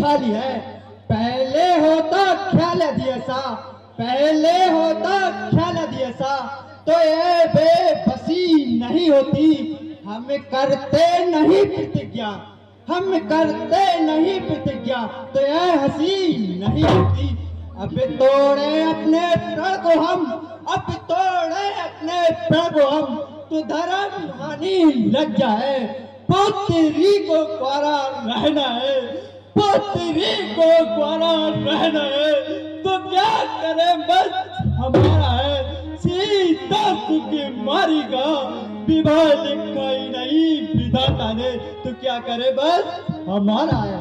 खाली है। पहले होता ख्याल दिए सा, पहले होता ख्याल दिए सा, तो ये बेबसी नहीं होती। हम करते नहीं प्रतिज्ञा, हम करते नहीं प्रतिज्ञा, तो ये हंसी नहीं होती। अब तोड़े अपने प्रण को हम, अब तोड़े अपने प्रण को हम, तो धर्म हानि लज्जा है। पुत्री को कुआरा रहना है, पुत्री को कुआरा रहना है, तो क्या करे बस हमारा है। सीता सुकुमारी का विवाह लिखा ही नहीं विधाता ने, तो क्या करे बस हमारा है।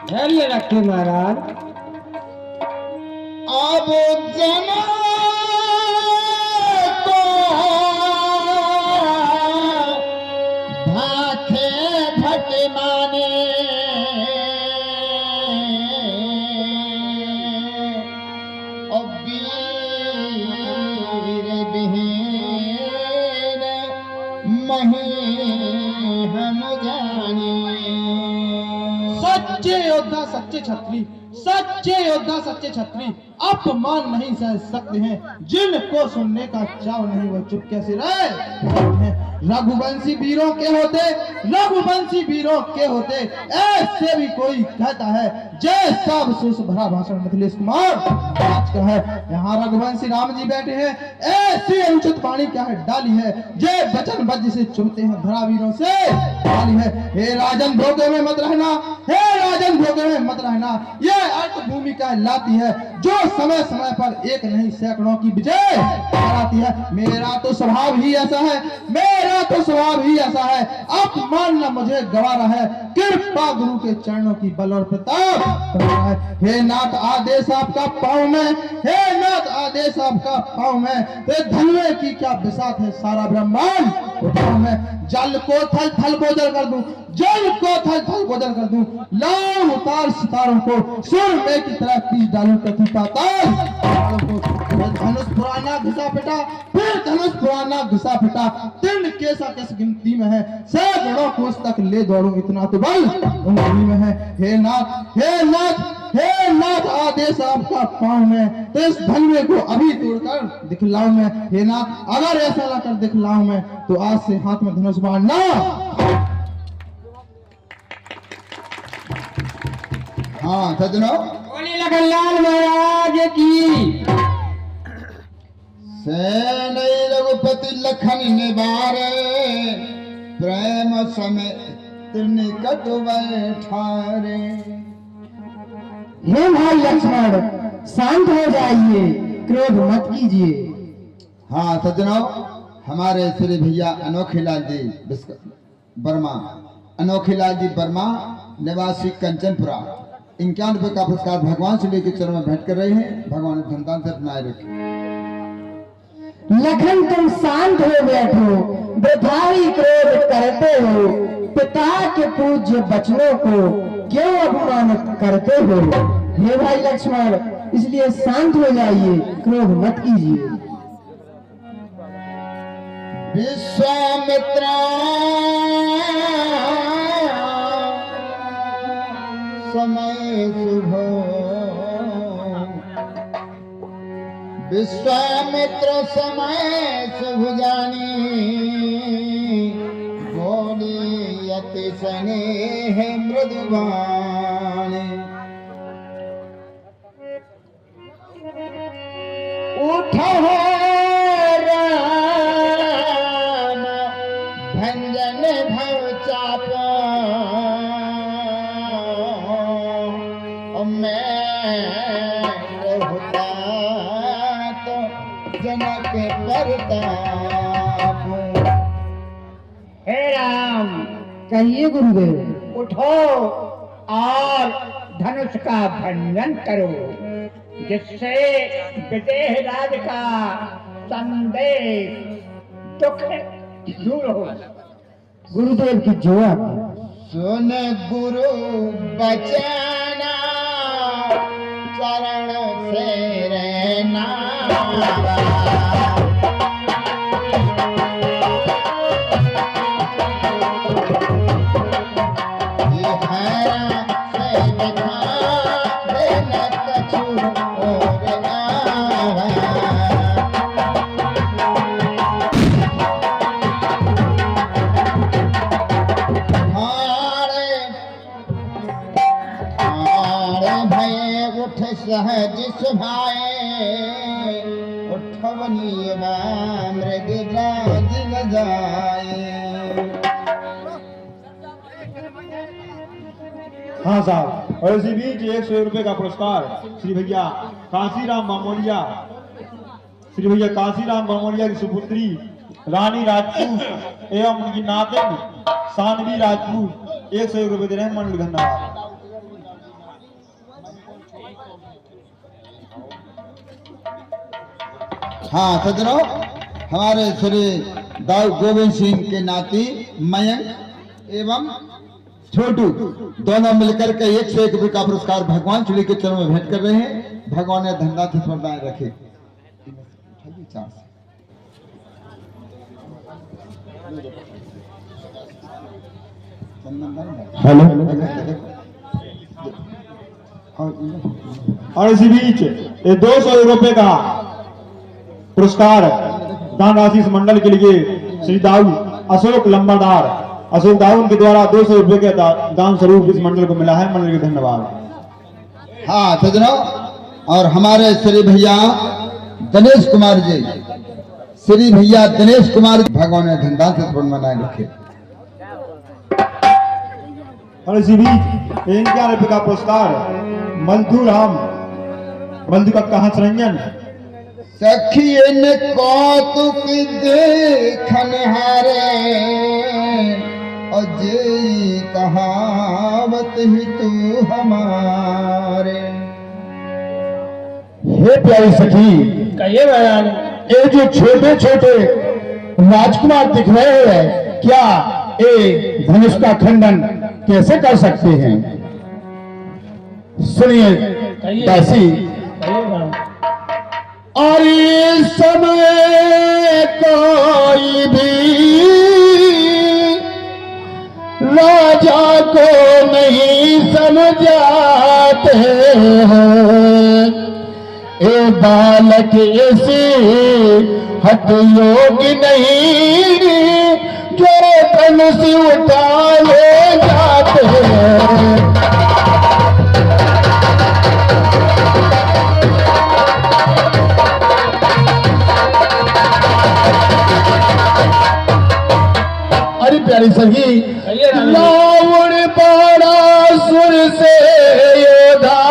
धैर्य रखे महाराज। अब जना को भाखे भट माने, और वीर बिहीन मही हम जाने। सच्चे योद्धा सच्चे छत्री, सच्चे योद्धा सच्चे छत्री अपमान नहीं सह सकते हैं। जिनको सुनने का चाव नहीं वो चुप कैसे रहे। रघुवंशी वीरों के होते, रघुवंशी वीरों के होते, ऐसे भी कोई कहता है। जय सब सुस भरा भाषण मिथिलेश कुमार आज का है। यहाँ रघुवंशी राम जी बैठे हैं, ऐसी अनुचित वाणी क्या है डाली है। जय वचन बज से चुनते हैं धरा वीरों से डाली है। हे राजन धोखे में मत रहना, हे राजन धोखे में मत रहना। ये अर्थ भूमिका लाती है जो समय समय पर एक नहीं सैकड़ों की विजय कराती है। मेरा तो स्वभाव ही ऐसा है, मेरा तो स्वभाव ही ऐसा है। अपमान न मुझे गवारा है, कृपा गुरु के चरणों की बल और प्रताप करना है। हे नाथ आदेश आपका पाँव में, हे नाथ आदेश आपका पाँव में, ते धनवे की क्या बिसात है सारा ब्रह्मांड उठाऊं मैं। जल को थल थल बोझल कर दूं, जल को थल थल बोझल कर दूं, लाऊं उतार सितारों को, सुर में की तरह पीस डालूं पृथ्वी पाताल को। धनुष पुराना घिसा पिटा, फिर धनुष पुराना घिसा पिटा, तीर्ण केसा किस गिनती में है, सैकड़ों कोस तक ले दौड़ूं इतना तो बल उंगली में है। हे नाथ, हे नाथ, हे नाथ आदेश आपका पाँव में, तो इस धनवे को अभी तोड़कर दिखलाऊं मैं। हे नाथ अगर ऐसा ला कर दिखलाऊं मैं, तो आज से हाथ में धनुष बाण ना। हाँ सजनों, बोली लखनलाल महाराज की। सेन रघुपति लखन ने बारे, प्रेम समेत निकट बैठारे। हे भाई लक्ष्मण शांत हो जाइए, क्रोध मत कीजिए। हाँ सजनों, हमारे श्री भैया अनोखीलाल जी वर्मा, अनोखीलाल जी वर्मा निवासी कंचनपुरा 91 का पुरस्कार भगवान श्री के चरणों में भेंट कर रहे हैं। भगवान धनदान से बनाए रखे। लखन तुम शांत हो बैठो, बेथाई क्रोध करते हो, पिता के पूज्य बचनों को क्यों अपमानित करते हो। हे भाई लक्ष्मण इसलिए शांत हो जाइए, क्रोध मत कीजिए। विश्वामित्र समय शुभ, विश्वामित्र समय शुभ जानी, बोली अति स्नेह मृदुवाणी। उठो राम भंजन भव चाप, जनक परताप। हे राम कहिए गुरुदेव। उठो और धनुष का भंजन करो, जिससे विदेह राज का संदेश दुख दूर हो। गुरुदेव की जो आज्ञा। सुन गुरु बचना, चरण से रहना। ये खैरा से दिखा देना कछु और आवा। भय उठ सहज सुभाए उठवनी मृग राज न जाए। हाँ साहब, और इसी बीच 100 रुपए का पुरस्कार श्री भैया काशीराम बामोलिया की सुपुत्री रानी राजपूत एवं उनकी नातिन सानवी राजपूत 100 रुपए दे रहे हैं। मंडल धन्यवाद। हाँ सज्जनों, हमारे श्री दाऊ गोविंद सिंह के नाती मयंक एवं छोटू दोनों मिलकर के 101 रुपये का पुरस्कार भगवान श्री के चरणों में भेंट कर रहे हैं। भगवान ने धंधा से स्पर्धाएं रखे। हेलो। और इसी बीच 200 रुपए का पुरस्कार दान राशि इस मंडल के लिए श्री दाऊ अशोक दाऊ के द्वारा 200 रुपए के दान स्वरूप इस मंडल को मिला है। मंडल के धन्यवाद। हाँ सज्जनों, और हमारे श्री भैया दिनेश कुमार जी भगवान ने धंधा से स्मरण बनाए रखे। और इसी बीच 51 रुपए का पुरस्कार मजदूर का हंसरंजन सखियन कौतुक देखन हारे अजय कहावत ही तू हमारे। हे प्यारी सखी, कहिए बयान। ये जो छोटे छोटे राजकुमार दिख रहे हैं, क्या ये धनुष का खंडन कैसे कर सकते हैं? सुनिए दासी। और ये समय कोई भी राजा को नहीं समझाते हैं। ए बालक ऐसे हट योग्य नहीं जो धनुष उठा ले जाते हैं। अरे प्यारी सखी, रावण बड़ा सुर से योधा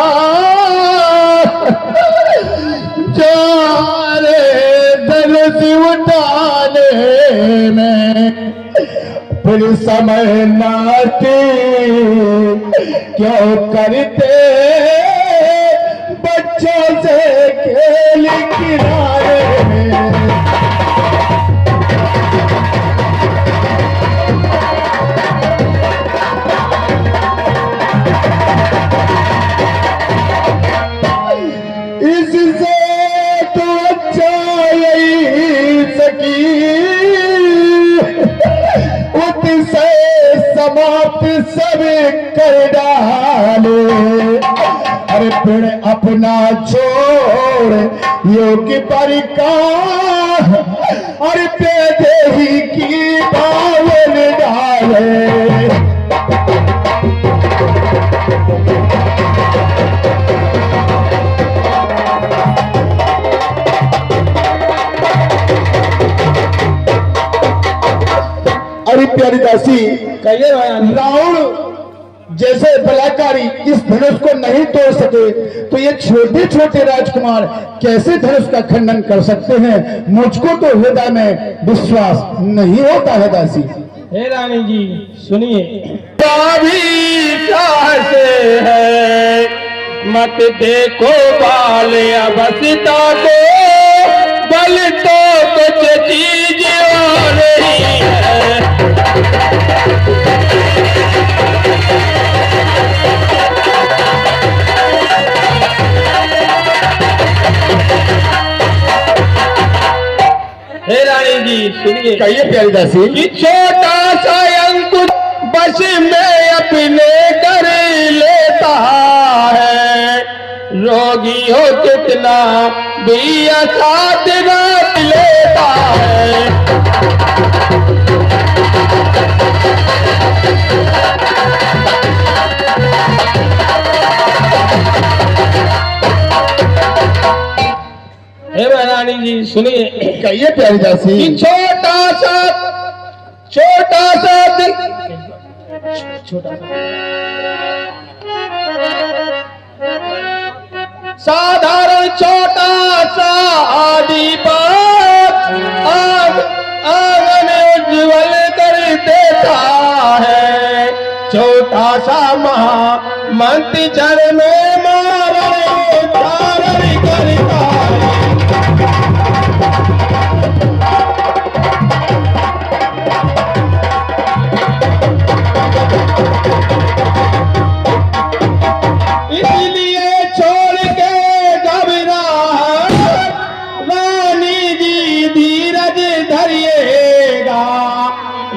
जा रे धनुष उठाने में, फिर समय नाते क्यों करते बच्चों से खेल किनारे में। इससे तो अच्छा यही सकी उससे समाप्त सब कर डाले। अरे फिर अपना छोड़ योग्य परिकार और बेदेही की बावन डाले। अरे प्यारी दासी, कहिए रावण जैसे बलात्कारी इस धनुष को नहीं तोड़ सके, तो ये छोटे छोटे राजकुमार कैसे धनुष का खंडन कर सकते हैं? मुझको तो हृदय में विश्वास नहीं होता है दासी। हे रानी जी सुनिए। से है मत देखो बाल अवस्था को, बल तो कुछ चीज और ही है। हे रानी जी सुनिए। कहिए प्यारी दासी। कि छोटा सा अंकुश बस में अपने का इतना भी साथ न लेता है। हे महारानी जी सुनिए, कहिए प्यारी दासी। कि छोटा सा साधारण छोटा सा दीपक आंगन उज्ज्वल कर देता है। छोटा सा मंत्र जड़ में मारण धारण करता है। इसलिए छोड़ के घबराहट रानी जी धीरज धरिएगा।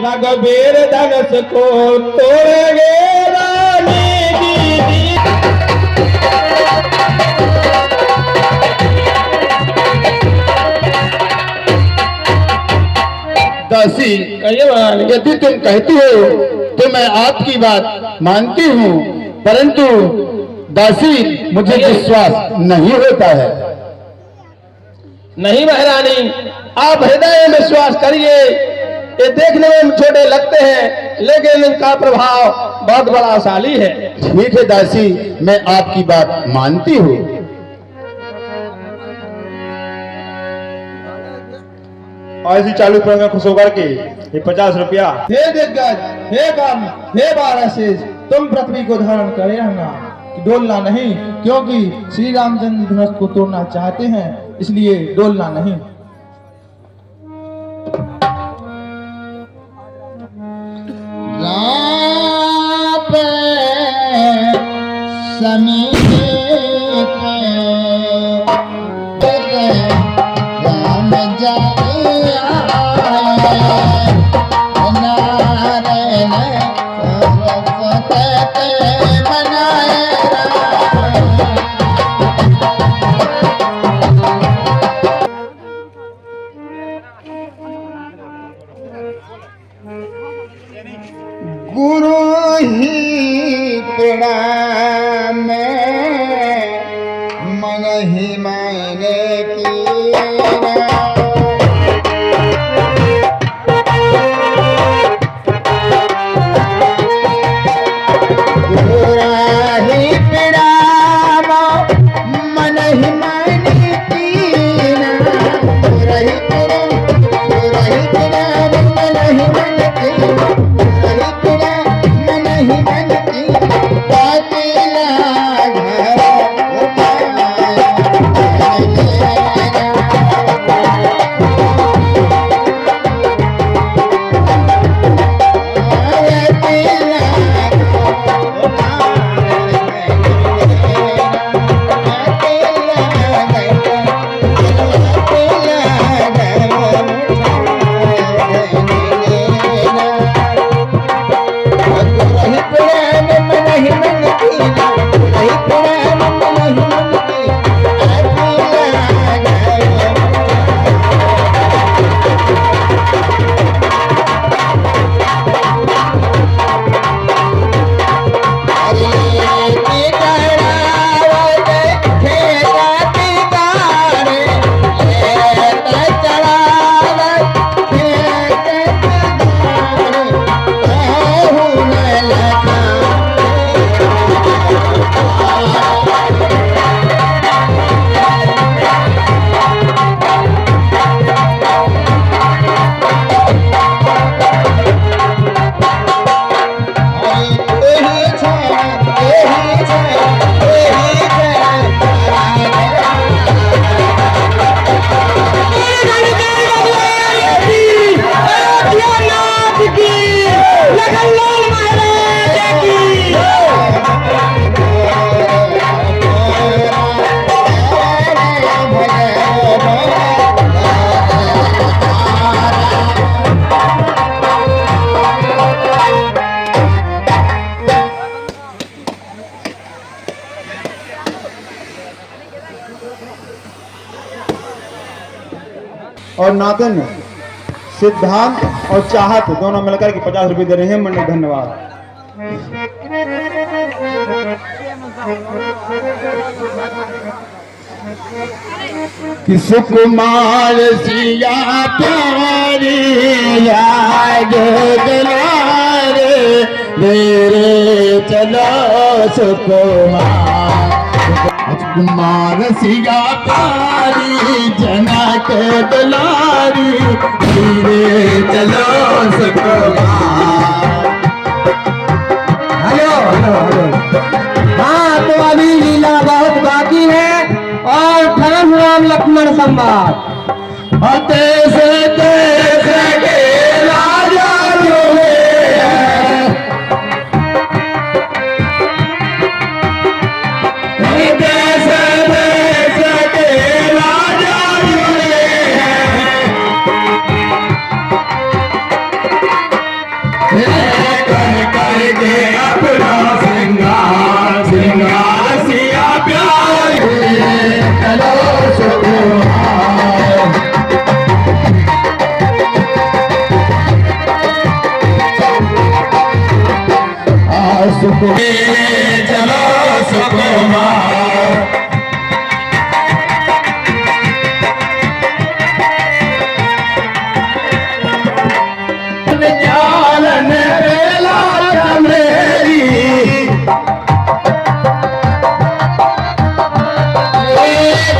रघुबीर धनुष को तोड़ेंगे रानी जी। दासी, कहिए महारानी। यदि तुम कहती हो तो मैं आपकी बात मानती हूँ, परंतु दासी मुझे विश्वास नहीं होता है। नहीं महारानी, आप हृदय में विश्वास करिए। ये देखने में छोटे लगते हैं लेकिन इनका प्रभाव बहुत बड़ाशाली है। ठीक है दासी, मैं आपकी बात मानती हूँ। और इसी चालू प्रंग खुश होकर के ये 50 रुपया। हे दिग्गज, हे कर्म, हे बारहशेष, तुम पृथ्वी को धारण करे रहना, डोलना नहीं, क्योंकि श्री रामचंद्र धनुष को तोड़ना चाहते हैं, इसलिए डोलना नहीं। गुरु ही प्रणाम मन ही मैंने किया। नहीं और नातिन सिद्धांत और चाहत दोनों मिलकर के 50 रुपए दे रहे हैं मंडल। धन्यवाद। कि सुकुमार सिया प्यारी याद दुलारे मेरे चलो सुकुमार। कुमार सिया प्यारी जनक दुलारी मेरे चलो सुकुमार। Hello hello hello. हाँ तो अभी लीला बहुत बाकी है और धर्म राम लक्ष्मण संवाद। देश देश के राजा जुड़े हैं, देश देश के राजा जुड़े हैं, कर कर के अपना श्रृंगार श्रृंगार सिया प्यारे चलो सुकुमार। चलो सुकुमार। चालन बेला चमेली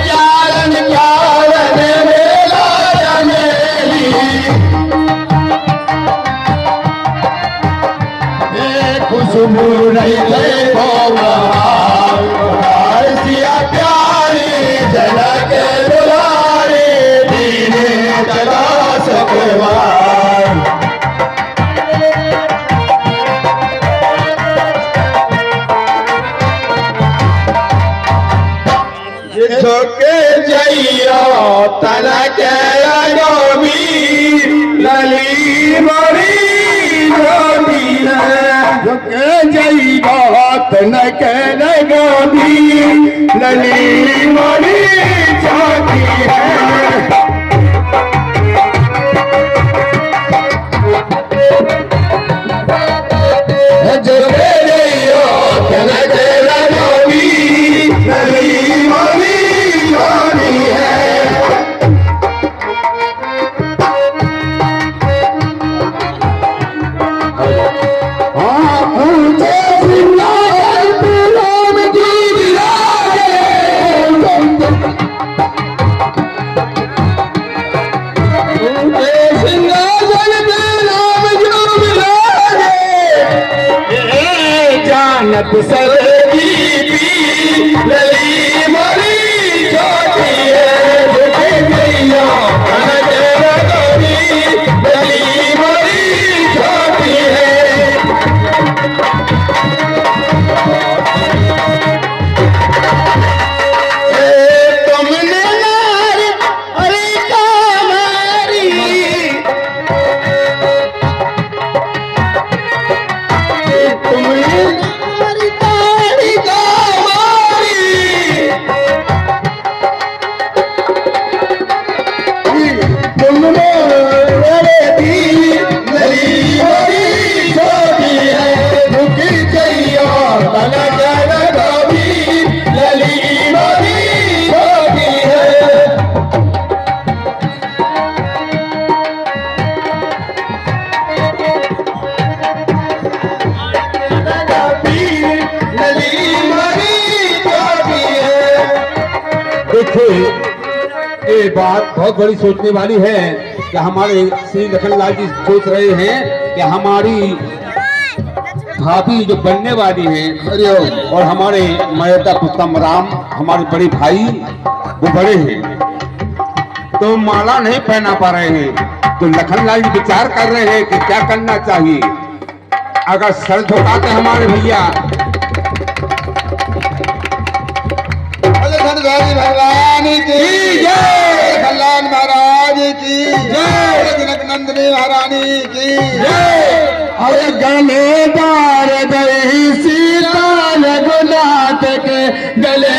चालन चालन बेला चमेली खुशबू नहीं देखो बहार सिया प्यारी जनक दुलारी दीने चला सुकुमार। झोंके जइयो तनक गोबी लली बड़ी गोबी है। झोंके जइयो तनक गोबी लली बड़ी छोटी है। झोंके जइयो तनक गोबी लली बड़ी छोटी है। ऊंचे श्रृंगार पे राम जी विराजे, ऊंचे श्रृंगार पे राम जी विराजे, जानत सरगी भी लली बड़ी छोटी है। झुके गइयो कनक गोरी लली बड़ी छोटी है। तुमने नार अरे कामारी तुमने नार तारी कामारी तुमने अरे दी लली बड़ी छोटी है। झुकी गइयो तनक गोरी लली बड़ी छोटी है। देखिए ये बात बहुत बड़ी सोचने वाली है कि हमारे श्री लखनलाल जी सोच रहे हैं कि हमारी भाभी जो बनने वाली है और हमारे मर्यादा पुष्पम राम हमारे बड़े भाई वो बड़े हैं तो माला नहीं पहना पा रहे हैं। तो लखनलाल जी विचार कर रहे हैं कि क्या करना चाहिए। अगर सर झुकाते हमारे भैया भगवान की जय, कल्याण महाराज की जय, जनक नंदिनी महारानी की जय। और गले दार दही सीता रघुनाथ के गले